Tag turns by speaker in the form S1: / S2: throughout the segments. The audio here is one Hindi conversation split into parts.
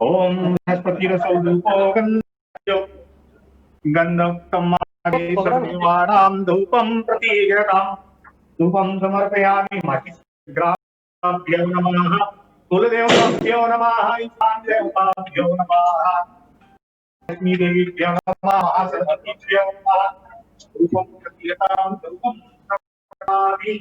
S1: ओम बृहस्पतिरसौधूपो गन्धमानां धूपं प्रतीयताम् धूपं समर्पयामि महिग्राभ्यो नमः कुलदेवताभ्यो नमः ईशानदेवताभ्यो नमः लक्ष्मीदेवीभ्यो नमः सरस्वतीभ्यो नमः धूपं प्रतीयतां धूपं समर्पयामि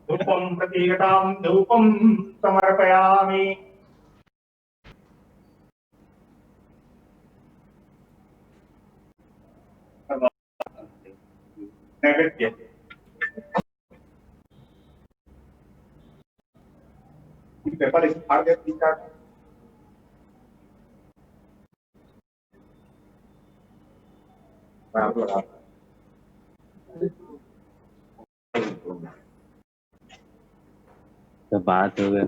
S1: धूपं प्रतीयतां धूपं समर्पयामि नैवेद्य पेपर इस फाड़ दे दीजिए
S2: तो बात हो गया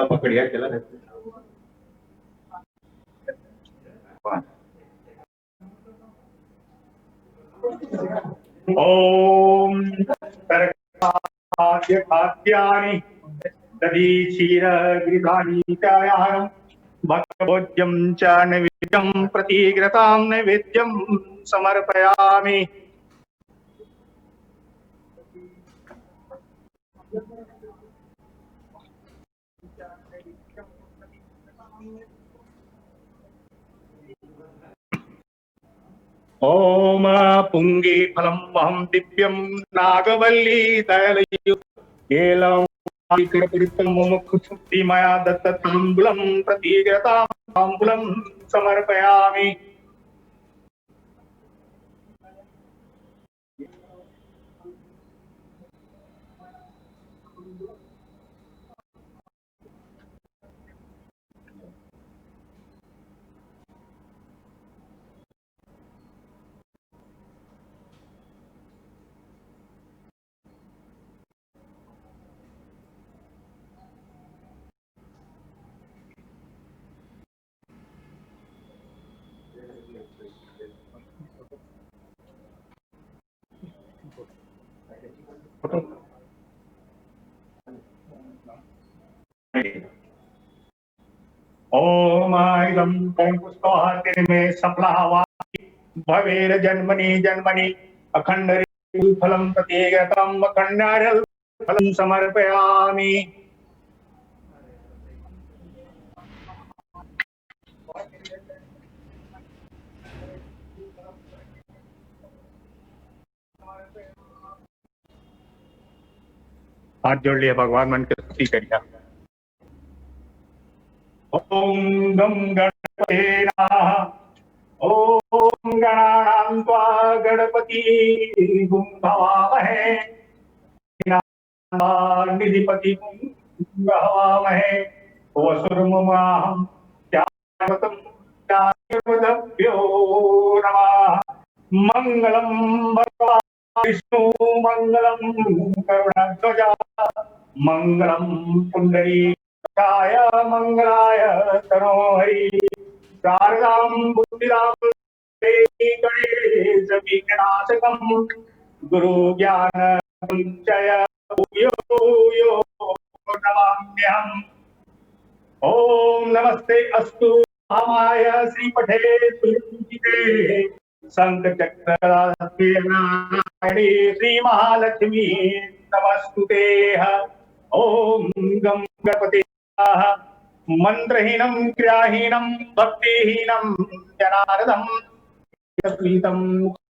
S1: पकड़िया चला ओम खाद्यानि दधी क्षीर गृहाणि चायानं भक्तभोज्यं च नैवेद्यं प्रतिग्रतां नैवेद्यं समर्पयामि ओम पुंगी फलम वहम दिव्यम नागवल्ली तैलयुक्तं मया दत्त तांबूलं प्रतीग्रतां तांबूलं समर्पयामि ओम इदं पुष्पवाहति मे सफलावाति भवेर जन्मनि जन्मनि अखंड फलं प्रतीयताम् अखंडारल फलं समर्पयामि हाथ जोड़ लिए भगवान मन के स्तुति करिए ओम गम गणपते नमः ओम गणानां त्वा गणपति गुं भवामहे निधिपति गुं भवामहे वसुर्ममाहं त्यागतं त्यागवद्भ्यो नमः मंगलम भगवान् विष्णु मंगलम करुणाध्वजा मंगलम पुंडरीकाय मंगलाय तनोहरि शारदां बुद्धिदां देवी गणेश विघ्नाशकं गुरु ज्ञान संचय यो यो नमाम्यहम् ओम नमस्ते अस्तु महामाय श्रीपठे सुरपूजिते शंखचक्रनारायणी श्री महालक्ष्मी नमस्तुते ओम गं गणपते मंत्रहीनं क्रियाहीनं भक्तिहीनं जनार्दनं प्रीतं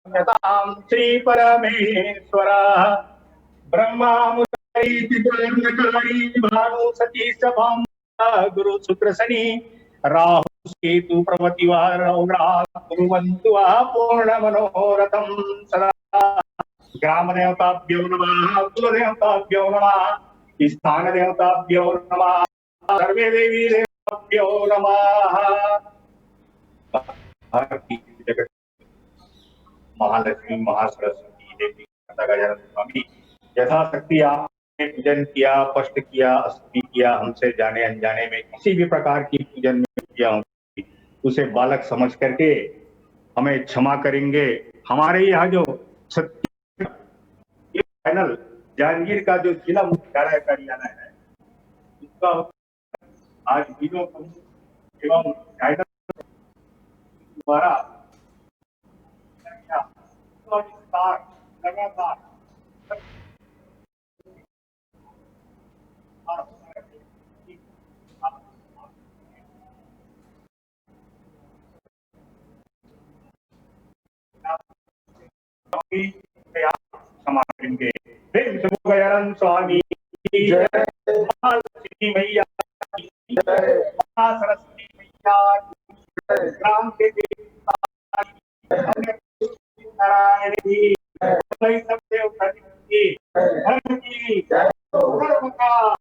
S1: यतां श्री परमेश्वर ब्रह्मा मुरारी भानु सती सभां गुरु शुक्र शनि राहु केतु प्रभृतिवार कुर्वन्तु पूर्ण मनोरथं सदा ग्राम देवताभ्यो नमः कुल देवताभ्यो नमः स्थान देवताभ्यो नमः सर्वे देवी देवताभ्यो नमः जगत महालक्ष्मी महासरस्वती देवी गजानन स्वामी यथाशक्ति पूजन किया, स्पष्ट किया, स्तुति किया, हमसे जाने अनजाने में किसी भी प्रकार की पूजन में किया हो, उसे बालक समझ करके हमें क्षमा करेंगे। हमारे यहाँ जो सत्य फाइनल जांजगीर का जो जिला मुख्यालय कार्यालय है, उसका आज वीडियो एवं द्वारा लगातार क्षमा करेंगे। गयानंद स्वामी जय, सिद्धि मैया की जय, सरस्वती मैया की जय, ग्राम के नारायण जी, सब देव की धर्म की धर्म का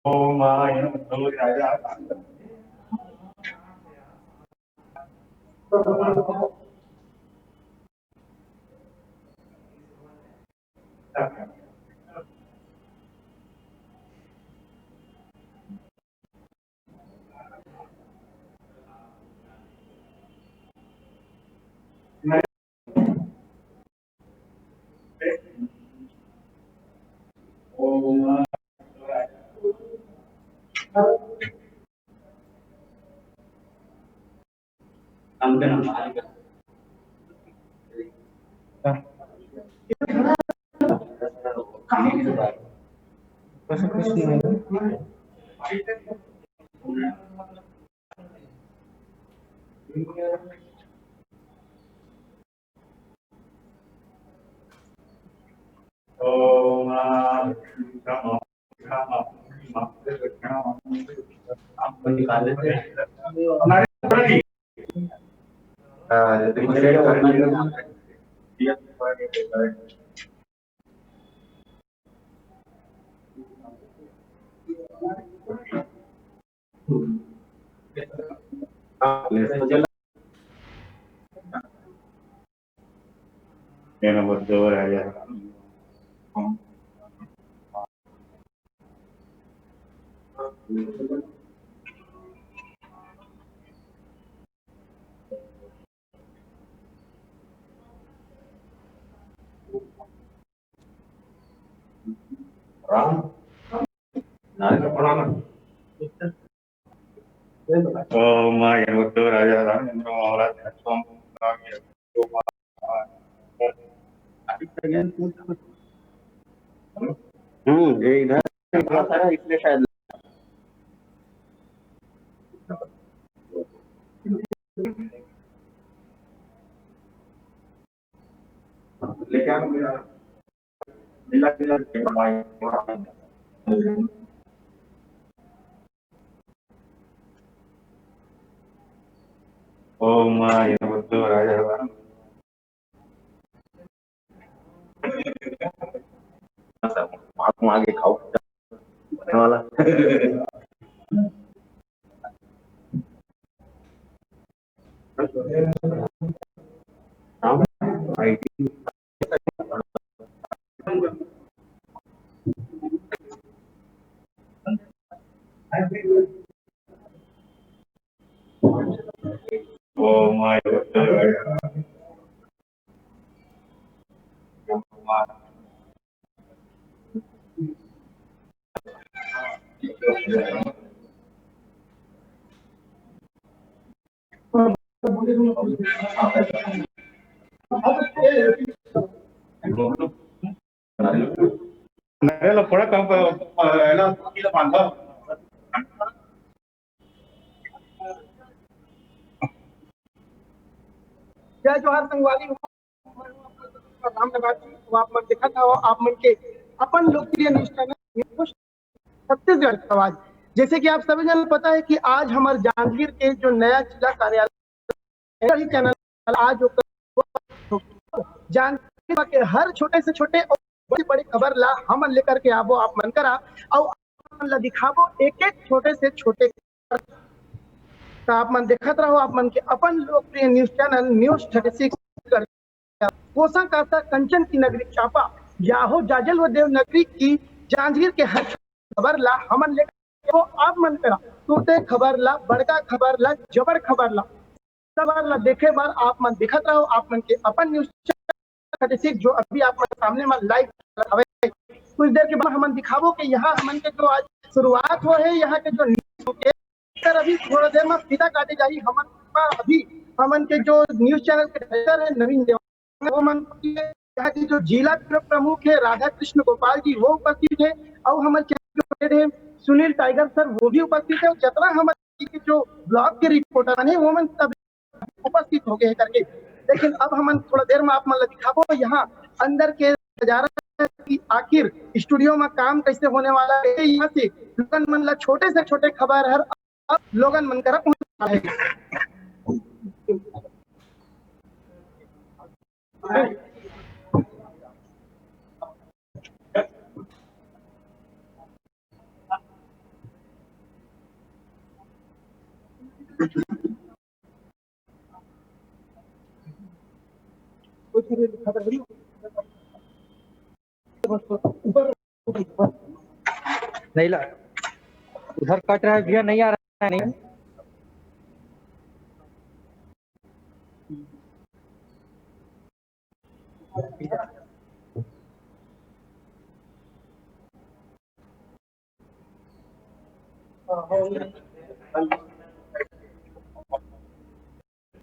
S1: ओम राजा
S2: ये इधर था इसलिए शायद
S1: ओम राजा
S2: महात्मा आगे खाओ वाला
S1: ओम नरेला पुढे याला बांधा
S3: जय जोहार संगवारी राम नगाती आप मन देखा था आप मन के अपन लोकप्रिय न्यूज चैनल छत्तीसगढ़ आवाज जैसे कि आप सभी जन पता है कि आज हमारे जांजगीर के जो नया जिला कार्यालय ही चैनल आज जांजगीर के हर छोटे से छोटे और बड़ी बड़ी खबर ला हम लेकर के आवो आप मन करा और आप मन ला दिखावो एक एक छोटे से छोटे तो आप मन देखत रहो आप मन के अपन लोकप्रिय न्यूज चैनल न्यूज 36 कर कोसा कासा कंचन की नगरी चापा याहो जाजल व देवनगरी की जांजगीर के हर खबर ला हमन लेकर वो आप मन करा तुरते खबर ला बड़का खबर ला जबर खबर ला देखे बार आप मन दिखत रहो आप मन के अपन न्यूज 36 जो अभी आप मन सामने में लाइव कुछ देर के बाद हमन दिखावो कि यहाँ हमन के जो आज शुरुआत हो है यहाँ के जो न्यूज के सर अभी थोड़ा देर में फीता काटे जाही हमन अभी हमन के जो न्यूज चैनल के डायरेक्टर है नवीन देव वो मन यहाँ के जो जिला प्रमुख है राधा कृष्ण गोपाल जी वो उपस्थित है और हमारे है सुनील टाइगर सर वो भी उपस्थित है जितना हमारे जो ब्लॉग के रिपोर्टर है वो मन सब उपस्थित हो गए करके लेकिन अब हम थोड़ा देर में आप मन दिखाबो यहाँ अंदर के नजारा की आखिर स्टूडियो में काम कैसे होने वाला है यहाँ से लोगन मन ला छोटे से छोटे खबर हर अब लोगन मन करा पहुंचा है
S4: नहीं ला उधर कट रहा है भैया नहीं आ रहा है नहीं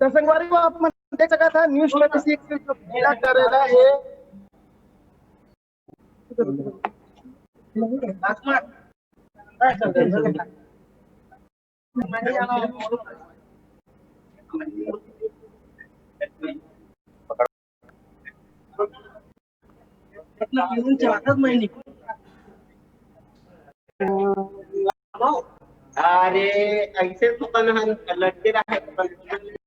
S3: तो संगवारी को आप मन देख सका था न्यूज 36 के जो जिला कार्यालय है
S2: अरे ऐसे तो कन लड़के रहे आप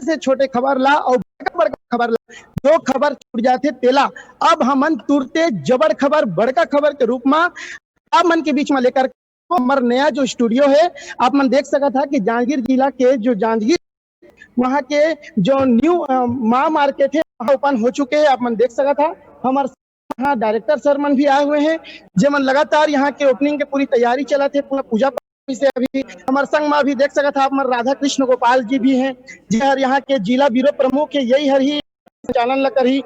S3: से छोटे खबर ला और बड़का खबर ला दो खबर छूट जाते तेला अब हमन तुरते जबर खबर बड़का खबर के रूप में आप मन के बीच में लेकर हमारा नया जो स्टूडियो है आप मन देख सका था कि जांजगीर जिला के जो जांजगीर वहाँ के जो न्यू माँ मार्केट है वहाँ ओपन हो चुके हैं आप मन देख सका था हमारे यहाँ डायरेक्टर सर मन भी आए हुए हैं जो मन लगातार यहाँ के ओपनिंग के पूरी तैयारी चला थे पूरा पूजा से अभी हमारे संग में अभी देख सका था आप राधा कृष्ण गोपाल जी भी हैं जी हर यहाँ के जिला ब्यूरो प्रमुख है यही हर ही संचालन लकर ही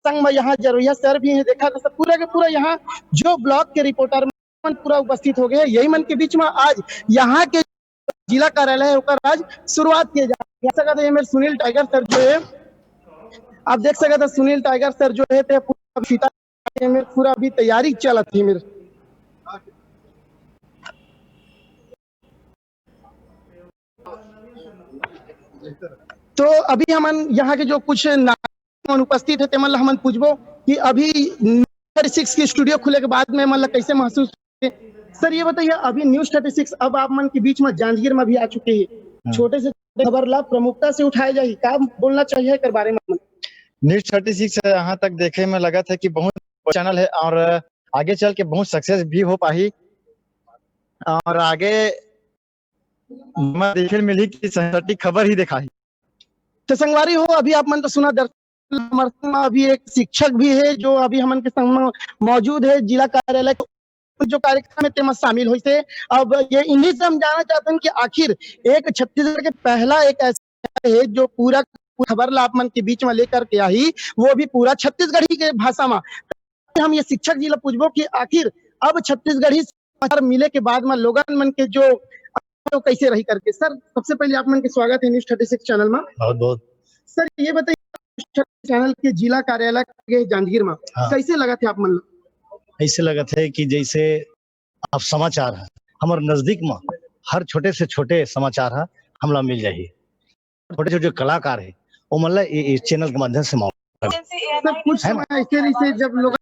S3: संग में यहाँ जरूरिया सर भी है देखा था पूरा के पूरा यहाँ जो ब्लॉक के रिपोर्टर पूरा उपस्थित हो गए यही मन के बीच में आज यहाँ के जिला कार्यालय होकर आज शुरुआत किया जा सका था मेरे सुनील टाइगर सर जो है आप देख सका था सुनील टाइगर सर जो है पूरा अभी तैयारी चला थी मेरे तो अभी हम यहाँ के जो कुछ उपस्थित है तेमन हमन पूछबो कि अभी 36 की स्टूडियो खुले के बाद में मतलब कैसे महसूस सर ये बताइए अभी न्यूज 36 अब आप मन के बीच में जांजगीर में भी आ चुके हैं छोटे से खबर ला प्रमुखता से उठाया जाए क्या बोलना चाहिए कर बारे में
S4: न्यूज 36 यहाँ तक देखे में लगा था कि बहुत चैनल है और आगे चल के बहुत सक्सेस भी हो पाई और आगे देखने मिली कि सटीक खबर ही दिखाई
S3: तो संगवारी हो अभी आप मन तो सुना दर्शक अभी एक शिक्षक भी है जो अभी हमन के संग में मौजूद है जिला कार्यालय जो कार्यक्रम में शामिल हुई थे अब ये इन्हीं से हम जानना चाहते हैं कि आखिर एक छत्तीसगढ़ के पहला एक ऐसा है जो पूरा खबर ला आप मन के बीच में लेकर के आई वो भी पूरा छत्तीसगढ़ी के भाषा में हम ये शिक्षक जी ला पूछबो कि आखिर अब छत्तीसगढ़ी समाचार मिले के बाद में लोगन मन के जो तो कैसे रही करके। सर सबसे पहले आप मन के स्वागत है न्यूज 36 चैनल में।
S4: बहुत बहुत।
S3: सर ये बताइए चैनल के जिला कार्यालय के जांजगीर में कैसे लगा थे आप मन?
S4: ऐसे लगा थे कि जैसे आप समाचार है हमारे नजदीक में हर छोटे से छोटे समाचार है हमला मिल जाइए। छोटे छोटे कलाकार है वो मतलब इस चैनल के माध्यम से
S3: सर कुछ समय ऐसे रही से जब लोग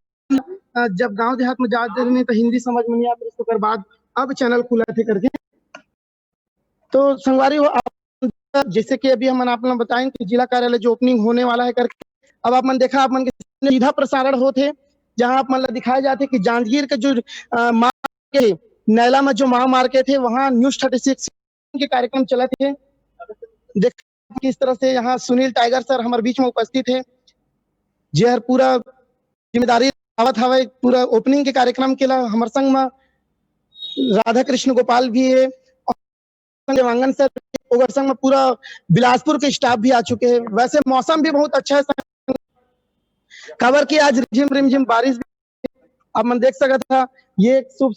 S3: जब गांव देहात में जाते रहे तो हिंदी समझ में नहीं आती, उसके बाद अब चैनल खुला थे करके। तो संगवारी हो आप जैसे कि अभी हम आप बताएं कि जिला कार्यालय जो ओपनिंग होने वाला है करके, अब आप मन देखा आप मन के सीधा प्रसारण होते जहां आप मन दिखाए जाते कि जांजगीर के जो माँ के नैला में जो माँ मार के थे वहां न्यूज 36 के कार्यक्रम चले थे। देख किस तरह से यहाँ सुनील टाइगर सर हमारे बीच में उपस्थित है जे हर पूरा जिम्मेदारी आवत हवे पूरा ओपनिंग के कार्यक्रम के ला। हमारे संग में राधा कृष्ण गोपाल भी है और देवांगन सर ओवर संग में पूरा बिलासपुर के स्टाफ भी आ चुके हैं। वैसे मौसम भी बहुत अच्छा है, खबर की आज रिमझिम रिमझिम बारिश भी आप मन देख सका था। ये एक शुभ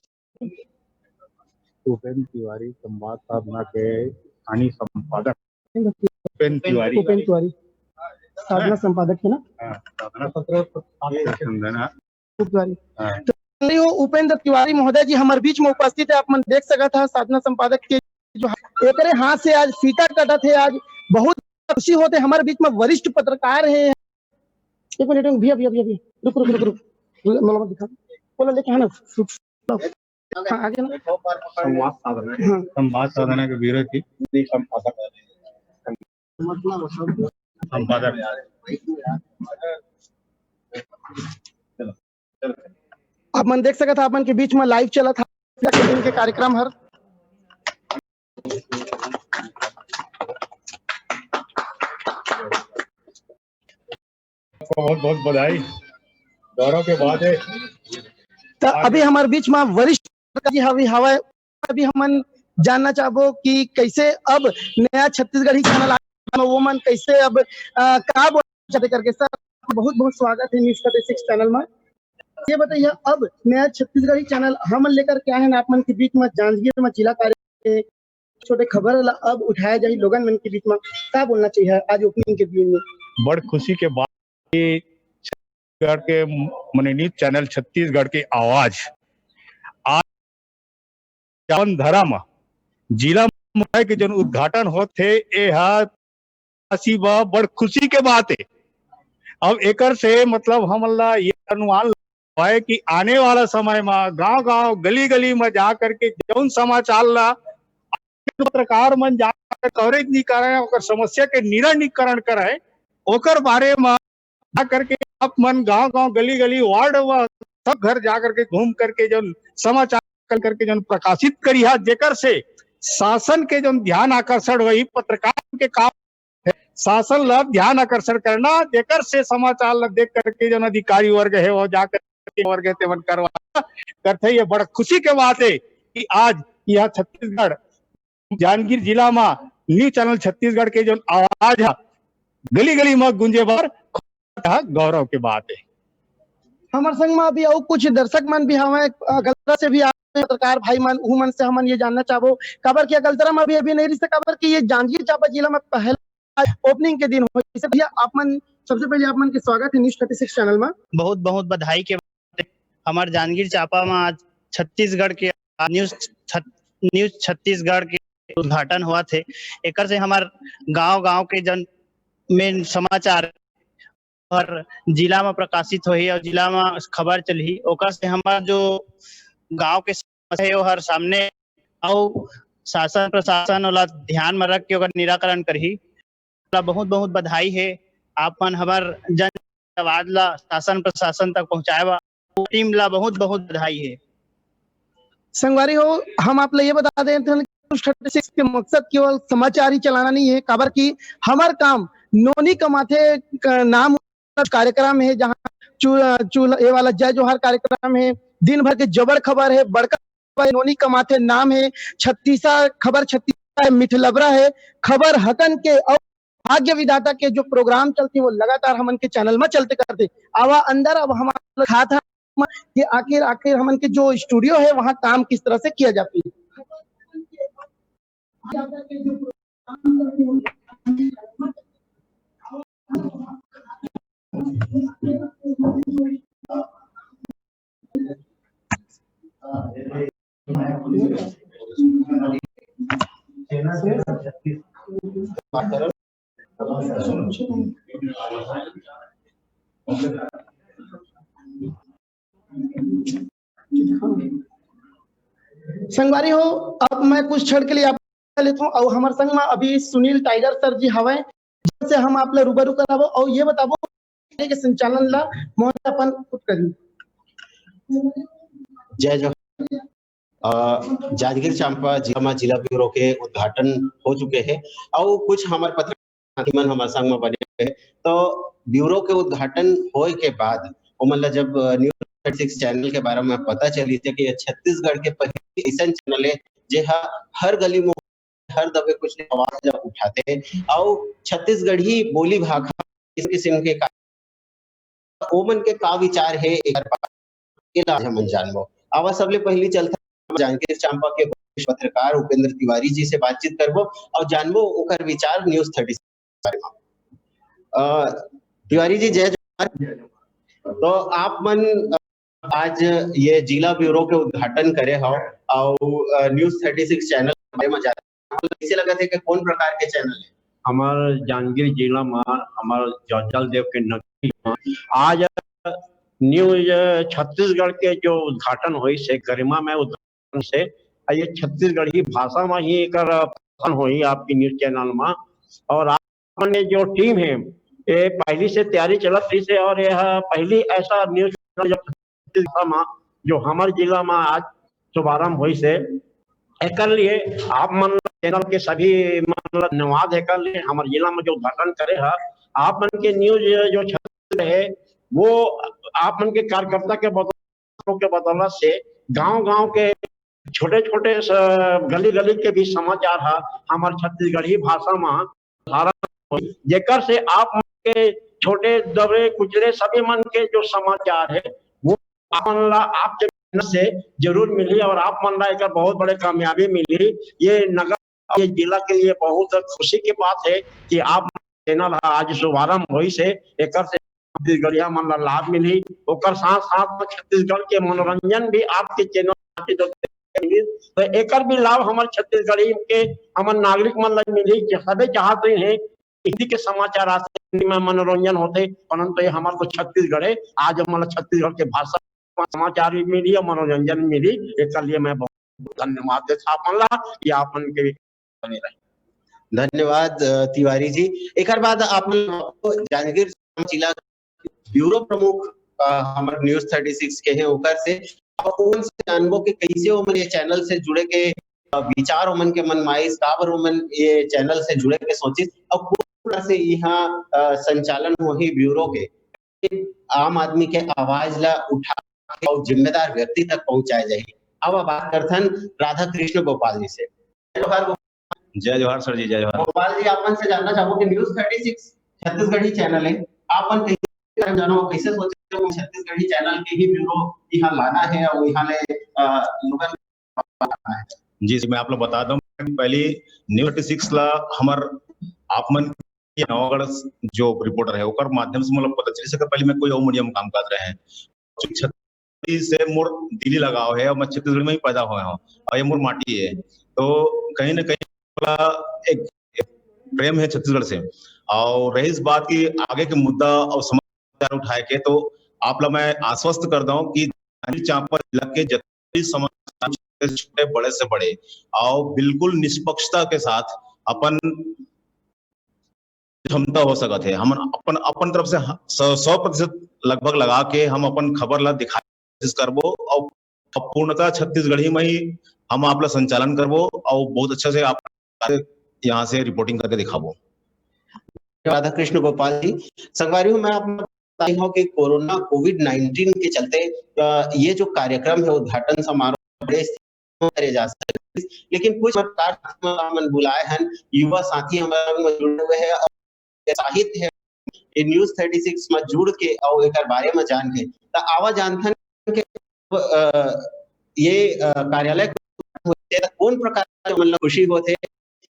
S1: उपेंद्र तिवारी संवाद साधना के स्थानीय संपादक उपेंद्र तिवारी
S3: साधना संपादक है ना तो उपेंद्र तिवारी महोदय जी हमारे बीच में उपस्थित है। आप मन देख सका था साधना संपादक के जो एकरे हाथ से आज फीता कटा थे। आज बहुत खुशी होते हमारे बीच में वरिष्ठ पत्रकार है। एक मिनट भैया भैया भैया रुक रुक रुक रुक मतलब दिखा बोला लेके है ना आगे ना
S1: संवाद साधना के ब्यूरो की संपादक
S3: आप मन देख सका था आप मन के बीच में लाइव चला था के कार्यक्रम हर
S1: बहुत बहुत बधाई, गौरव के बाद है।
S3: तो अभी हमारे बीच में वरिष्ठ जी हवा अभी हम जानना चाहबो कि कैसे अब नया छत्तीसगढ़ी चैनल वो मन कैसे अब का बोलते करके। सर बहुत बहुत स्वागत है न्यूज 36 चैनल में। ये बताइए अब नया छत्तीसगढ़ी चैनल हम लेकर क्या है ना आप मन के बीच में जांजगीर में जिला कार्य छोटे खबर अब उठाया जाए लोगन मन के बीच में क्या बोलना चाहिए आज ओपनिंग के दिन में?
S1: बड़ खुशी के बाद छत्तीसगढ़ के मनोनीत चैनल छत्तीसगढ़ की आवाज आज धर्म जिला के जन उद्घाटन होते बड़ खुशी के बात है। अब एकर से मतलब हमला ये अनुमान है कि आने वाला समय में गांव गांव गली गली में जा करके जौन समाचार ला पत्रकार मन जाकर कवरेज नहीं करे और समस्या के निराकरण करे ओकर बारे में करके आप मन गांव गांव गली गली वार्ड सब घर जा करके घूम करके जो समाचार करके जो प्रकाशित करी है जेकर से शासन के जो ध्यान आकर्षण वही पत्रकार के काम है। शासन ला ध्यान आकर्षण करना जेकर से समाचार ला देख करके जो अधिकारी वर्ग है वो जाकर वर्ग तेवन करवा करते। ये बड़ा खुशी के बात है कि आज यह छत्तीसगढ़ जांजगीर जिला में न्यूज चैनल छत्तीसगढ़ के जो आवाज है गली गली में गुंजे बार गौरव की बात है।
S3: हमारे संग में अभी और कुछ दर्शक मन भी हमें गलतरा से भी पत्रकार भाई मन मन से हम ये जानना चाहो खबर किया गलतरा में अभी नहीं रही खबर की ये जांजगीर चांपा जिला में पहला ओपनिंग के दिन हो भैया आप मन सबसे पहले आप मन के स्वागत है न्यूज 36 चैनल में।
S5: बहुत बहुत बधाई के हमारे जांजगीर चांपा में आज छत्तीसगढ़ के न्यूज छत्तीसगढ़ के उद्घाटन हुआ थे। एकर से हमार गांव गांव के जन में समाचार और जिला में प्रकाशित होही और जिला में खबर चली ओकर से हमार जो गांव के समस्या है हर सामने और शासन प्रशासन वाला ध्यान में रख के ओकर निराकरण करही। बहुत बहुत बधाई है आप मन हमार जन आवाज ला शासन प्रशासन तक पहुंचाएवा टीम ला बहुत बहुत बधाई है।
S3: संगवारी हो हम आप ये बता दें 36 के मकसद केवल समाचार ही चलाना नहीं है खबर की हमार काम नोनी कमाथे नाम कार्यक्रम है जहाँ चूल्हा ये वाला जय जोहर कार्यक्रम है दिन भर के जबर खबर है बड़का नोनी कमाथे नाम है छत्तीसा खबर छत्तीसा मिठलबरा है खबर हकन के और भाग्य विधाता के जो प्रोग्राम चलते वो लगातार हमन के चैनल में चलते करते आवा अंदर अब हमारा था कि आखिर आखिर हमन के जो स्टूडियो है वहाँ काम किस तरह से किया जाती है। संगवारी हो, अब मैं कुछ क्षण के लिए आप लेता हूँ और हमारे संग में अभी सुनील टाइगर सर जी हवे से हम आप ला रूबरू कराबो और ये बताबो के संचालन ला मोहन अपन खुद करी।
S6: जय जवाहर। जांजगीर चांपा जिला में जिला ब्यूरो के उद्घाटन हो चुके हैं और कुछ हमारे पत्रकार हमारे संग में बने हुए हैं। तो ब्यूरो के उद्घाटन होए के बाद मतलब जब न्यूज 36 चैनल के बारे में पता चली थी कि छत्तीसगढ़ के पहले ऐसा चैनल है जे हर गली में हर दबे कुछ आवाज उठाते और छत्तीसगढ़ी बोली भाषा किस किस्म के ओमन के का विचार है मन जानबो। आवा सबले पहली चलता जांजगीर चांपा के पत्रकार उपेंद्र तिवारी जी से बातचीत करबो और जानबो ओकर विचार न्यूज 36 बारे में। तिवारी जी जय जवाहर। तो आप मन आज ये जिला ब्यूरो के उद्घाटन करे हो और न्यूज 36 चैनल बारे में कैसे लगा थे कि कौन प्रकार के चैनल है
S7: हमारे जांजगीर जिला में हमारे जल देव के नगरी में आज न्यूज छत्तीसगढ़ के जो उद्घाटन हुई से गरिमा में उद्घाटन से ये छत्तीसगढ़ी भाषा में ही एक हुई आपकी न्यूज चैनल में। और आपने जो टीम है ये पहली से तैयारी चलत रही से और यह पहली ऐसा न्यूज चैनल में जो हमारे जिला में आज शुभारंभ हुई से एक लिए आप मन चैनल के सभी मतलब धन्यवाद है कर लिए हमारे जिला में जो उद्घाटन करे है आप मन के न्यूज जो छत्तीसगढ़ है वो आप मन के कार्यकर्ता के बदौलत से गांव-गांव के छोटे-छोटे गली गली के भी समाचार है हमारे छत्तीसगढ़ी भाषा में जेकर से आप मन के छोटे दबे कुचले सभी मन के जो समाचार है वो आप मन ला आपके से जरूर मिली और आप मन ला एक बहुत बड़े कामयाबी मिली। ये नगर ये जिला के लिए बहुत खुशी की बात है कि आप चैनल आज शुभारंभ हुई से एक छत्तीसगढ़िया मन ला लाभ मिली और साथ साथ में छत्तीसगढ़ के मनोरंजन भी आपके चैनल तो एक भी लाभ हमारे छत्तीसगढ़ी के हमारे नागरिक मन ला मिली। सभी चाहते हैं हिंदी के समाचार आते हिंदी में मनोरंजन होते परंतु ये हमारे को छत्तीसगढ़ है आज हमारा छत्तीसगढ़ के भाषा समाचार भी मिली और मनोरंजन मिली। एक लिए मैं बहुत धन्यवाद देता आपन कि आपन के बने रहे।
S6: धन्यवाद तिवारी जी। एक बाद आप जांजगीर जिला ब्यूरो प्रमुख हमारे न्यूज 36 के हैं ओकर से उन से जानबो के कैसे ओमन ये चैनल से जुड़े के विचार ओमन के मन माइस काबर ओमन ये चैनल से जुड़े के सोचिस और पूरा से यहाँ संचालन वही ब्यूरो के आम आदमी के आवाज ला उठा और जिम्मेदार व्यक्ति तक पहुंचाए जाए। अब बात करथन राधा कृष्ण गोपाल जी से।
S8: जय जवाहर सर जी। जय जवाहर
S6: गोपाल जी। आपन से जानना चाहूँ कि न्यूज 36 छत्तीसगढ़ी चैनल है आपन कैसे जानो कैसे सोचे हो छत्तीसगढ़ी चैनल के ही ब्यूरो यहाँ लाना है और यहाँ ले लोगन है।
S8: जी मैं आप लोग बता दूं पहली न्यूज 36 ला हमार आपमन नवागढ़ जो रिपोर्टर है ओकर माध्यम से मतलब पता चली सके पहले मैं कोई और मीडियम काम कर रहे हैं छत्तीस से मोर दिल्ली लगाव है और मैं छत्तीसगढ़ में ही पैदा हुआ हूँ और ये मोर माटी है तो कहीं ना कहीं एक प्रेम है छत्तीसगढ़ से। और रही इस बात की आगे के मुद्दा और समाचार उठाए के तो आप लोग मैं आश्वस्त कर दूं कि चांपा जिला के जितने समाचार छोटे बड़े से बड़े और बिल्कुल निष्पक्षता के साथ अपन क्षमता हो सकते है हम अपन तरफ से 100% लगभग लगा के हम अपन खबर ला दिखा करबो और पूर्णतः छत्तीसगढ़ी में ही हम आप ला संचालन करबो और बहुत अच्छे से आप यहाँ से रिपोर्टिंग करके दिखाबो।
S6: राधा कृष्ण गोपाल जी। संगवारी हूँ मैं आपको बताई हूँ कि कोरोना कोविड-19 के चलते ये जो कार्यक्रम है उद्घाटन समारोह बड़े करे जा सकते लेकिन कुछ पत्रकार बुलाए हैं युवा साथी हमारे जुड़े हुए हैं और साहित्य है न्यूज 36 में जुड़ के और एक बारे में जान के आवा जानथन के ये कार्यालय होते तो कौन प्रकार के मतलब खुशी होते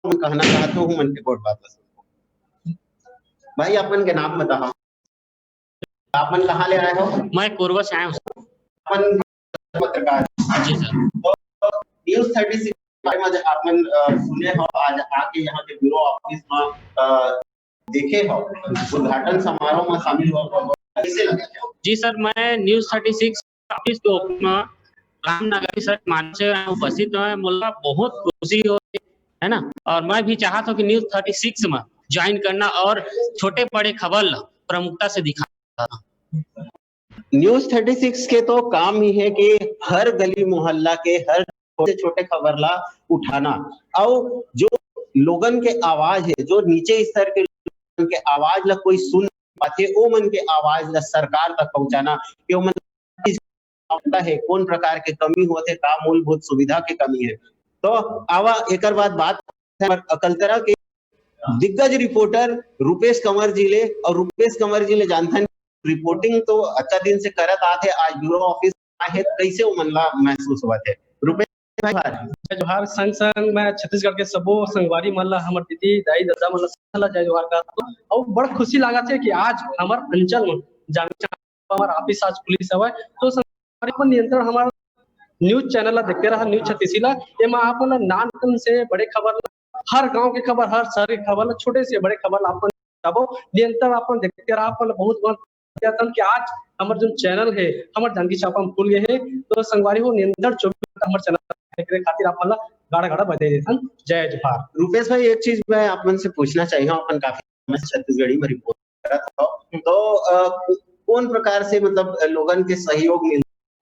S6: मैं कहना चाहता हूँ मन के कोट बात भाई अपन के नाम बताओ अपन कहाँ ले आए हो
S9: मैं कोरबा से आया हूँ।
S6: अपन पत्रकार
S9: जी सर।
S6: न्यूज 36 बारे में अपन सुने हो आज आके यहाँ के ब्यूरो ऑफिस में देखे हो उद्घाटन समारोह में शामिल हो कैसे लगा?
S9: जी सर, मैं न्यूज 36 ऑफिस के ओपन रामनगर सर मान से उपस्थित हुए, मुझे बहुत खुशी हो है ना। और मैं भी चाहता हूँ कि न्यूज 36 में ज्वाइन करना और छोटे बड़े खबर प्रमुखता से दिखाना।
S6: न्यूज 36 के तो काम ही है कि हर गली मोहल्ला के हर छोटे छोटे खबर ला उठाना और जो लोगन के आवाज है जो नीचे स्तर के लोगन के आवाज ला कोई सुन पाते ओ मन के आवाज ला सरकार तक पहुंचाना कि मन है कौन प्रकार के कमी होते का मूलभूत सुविधा के कमी है। तो आवा एक बात अकलतरा के दिग्गज रिपोर्टर रुपेश कंवर जी ले और रुपेश कंवर जी ले जानथन रिपोर्टिंग तो अच्छा दिन से करत आते आज ब्यूरो ऑफिस है कैसे वो मनला महसूस हुआ थे रुपेश भाई
S10: जोहार संग संग मैं छत्तीसगढ़ के सबो संगवारी मन ला हमर दीदी दाई दादा मन ला जय जोहार का और बड़ खुशी लागत है कि आज हमर अंचल में जाने हमार ऑफिस आज पुलिस हवे तो संगवारी पर नियंत्रण हमार न्यूज चैनल ला देखते रहा न्यूज 36 ला एमा आपन नान से बड़े खबर हर गांव के खबर हर शहर के खबर छोटे से बड़े खबर आपन तबो नियंत्रण आपन देखते रहा आपन बहुत बहुत कि आज हमर जो चैनल है हमर जानकी चापा में खुल गए है तो संगवारी हो नियंत्रण 24 हमर चैनल देखने खातिर आपन ला गाड़ा गाड़ा बता देथन। जय जोहार।
S6: रुपेश भाई एक चीज मैं आपन से पूछना चाहिए अपन काफी छत्तीसगढ़ी में रिपोर्ट करत हो तो कौन प्रकार से मतलब लोगन के सहयोग मिल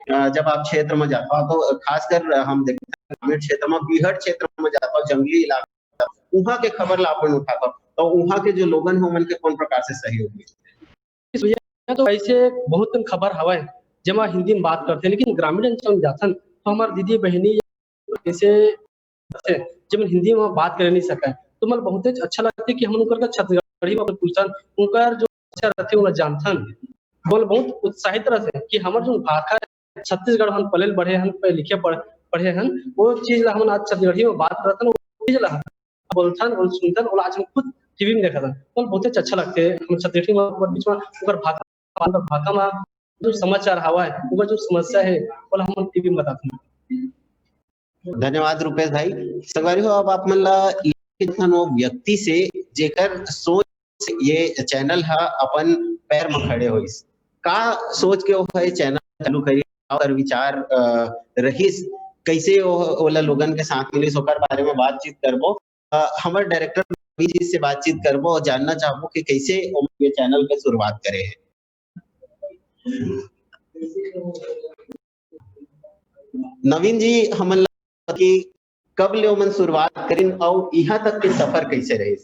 S6: जब आप क्षेत्र में जाता हो तो खासकर हम देखते हैं ग्रामीण क्षेत्र में बीहड़ क्षेत्र में जाता हो जंगली इलाका वहाँ के खबर ला अपन उठाता तो वहाँ के जो लोगन हो मन के कौन प्रकार से सहयोग मिले?
S10: तो ऐसे बहुत खबर हवा है जमा हिंदी में बात करते हैं लेकिन ग्रामीण अंचल में जाथन तो हमार दीदी बहनी जैसे जब हिंदी में बात कर नहीं सका तो मतलब बहुत अच्छा लगता है कि हम उनका छत्तीसगढ़ी में पूछन उनका जो अच्छा रहते उन्हें जानथन बोल बहुत उत्साहित रहते कि हमार जो भाषा छत्तीसगढ़ हम पले बढ़े हन पे लिखे पढ़े हन वो चीज हम आज छत्तीसगढ़ी में बात करते वो चीज ला बोलथन और सुनथन और आज हम खुद टीवी में देखा था तो बहुत अच्छा लगते है हम छत्तीसगढ़ी में बीच में उनका भाषा में जो समाचार हवा है उनका जो समस्या है वो हम टीवी में बताते हैं।
S6: धन्यवाद रुपेश भाई। संगवारी हो अब आप मन ला वो व्यक्ति से जेकर सोच ये चैनल है अपन पैर में खड़े होइस का सोच के वो है चैनल चालू करी और विचार रहीस कैसे ओला लोगन के साथ मिलिस ओकर बारे में बातचीत करबो हमर डायरेक्टर जी से बातचीत करबो और जानना चाहबो कि कैसे ये चैनल के शुरुआत करे है। नवीन जी हमन कि कब ले मन शुरुआत करिन और यहाँ तक के सफर कैसे रहे?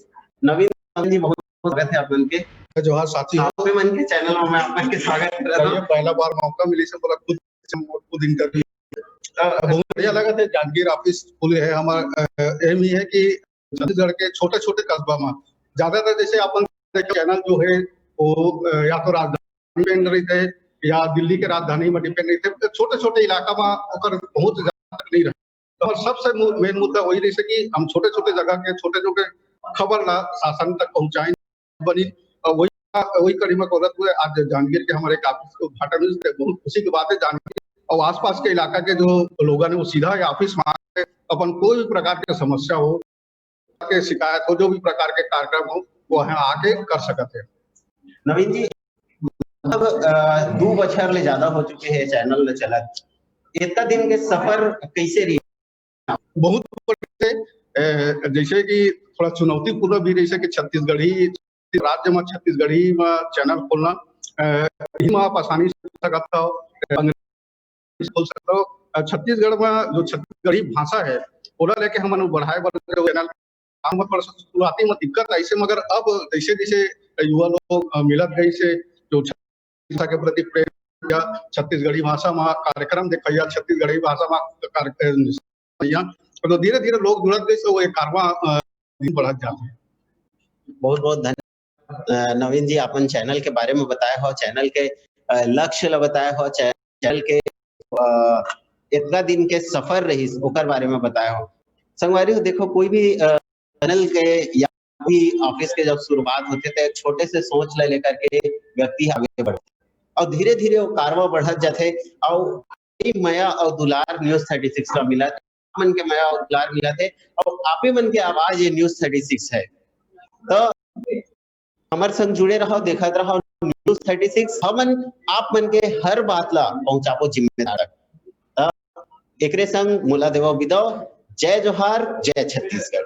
S6: नवीन जी बहुत स्वागत है अपन के
S11: जोहार साथी
S6: आपके मन के चैनल में आपन के स्वागत करता हूं।
S11: पहला बार मौका मिली से बोला खुद इंटरव्यू बहुत बढ़िया लगा था। जागीर ऑफिस खुल है हमारा एम ही है कि छत्तीसगढ़ के छोटे छोटे कस्बा में ज्यादातर जैसे अपन चैनल जो है वो या तो राजधानी में रहते है या दिल्ली के राजधानी में डिपेंड रहते छोटे छोटे इलाका में बहुत ज्यादा नहीं रहे तो सबसे मेन मुद्दा वही रही कि हम छोटे छोटे जगह के छोटे छोटे खबर ला शासन तक पहुंचाए बनी वही कड़ी में औरत हुए आज जांजगीर के हमारे ऑफिस के उद्घाटन बहुत खुशी की बात है। जांजगीर और आसपास के इलाका के जो लोग हैं वो सीधा ऑफिस में अपन कोई भी प्रकार की समस्या हो के शिकायत हो जो भी प्रकार के कार्यक्रम हो वो यहाँ आके कर सकते हैं।
S6: नवीन जी अब 2 बछर ले ज्यादा हो चुके हैं चैनल चला इतना दिन के सफर कैसे रही?
S11: बहुत जैसे कि थोड़ा चुनौतीपूर्ण भी जैसे कि छत्तीसगढ़ी राज्य में छत्तीसगढ़ी में चैनल खोलना आप आसानी से सकता हो खोल सकते हो। छत्तीसगढ़ में जो छत्तीसगढ़ी भाषा है पूरा लेके हम बढ़ाए चैनल शुरुआती में दिक्कत ऐसे मगर अब जैसे जैसे युवा लोग मिलत गई से जो भाषा के प्रति प्रेम या छत्तीसगढ़ी भाषा में कार्यक्रम देखा छत्तीसगढ़ी भाषा में तो धीरे धीरे लोग जुड़त गए तो वो एक कारवा बढ़त जाते हैं।
S6: बहुत बहुत धन्यवाद नवीन जी अपन चैनल के बारे में बताया हो चैनल के लक्ष्य बताया हो चैनल के इतना दिन के सफर रही ओकर बारे में बताया हो। संगवारी हो देखो कोई भी चैनल के या भी ऑफिस के जब शुरुआत होते थे छोटे से सोच ले लेकर के व्यक्ति आगे बढ़ते और धीरे धीरे वो कारवा बढ़त जाते और मया और दुलार न्यूज 36 का मिला मन के मया और दुलार मिला थे और आप ही मन के आवाज ये न्यूज 36 है। तो हमारे संग जुड़े रहो देखते रहो न्यूज 36 हमन आप मन के हर बात ला पहुंचाबो जिम्मेदार। एकरे संग मोला देवो विदो। जय जोहार, जय छत्तीसगढ़।